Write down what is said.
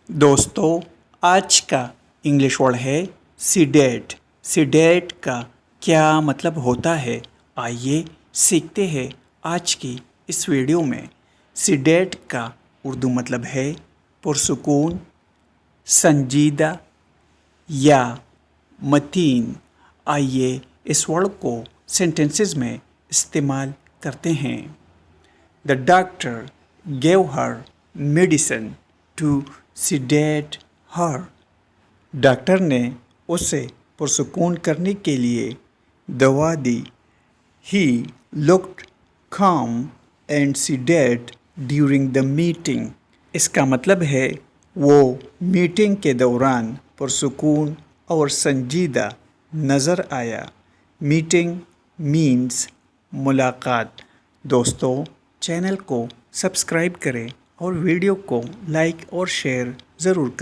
دوستو آج کا انگلش ورڈ ہے سیڈیٹ۔ سیڈیٹ کا کیا مطلب ہوتا ہے، آئیے سیکھتے ہیں آج کی اس ویڈیو میں۔ سیڈیٹ کا اردو مطلب ہے پرسکون، سنجیدہ یا متین۔ آئیے اس ورڈ کو سینٹنسز میں استعمال کرتے ہیں۔ The doctor gave her medicine to sedate her۔ Doctor نے اسے پرسکون کرنے کے لیے دوا دی۔ He looked calm and sedate during the meeting۔ اس کا مطلب ہے وہ میٹنگ کے دوران پرسکون اور سنجیدہ نظر آیا۔ میٹنگ مینس ملاقات۔ دوستو چینل کو سبسکرائب کریں اور ویڈیو کو لائک اور شیئر ضرور کریں۔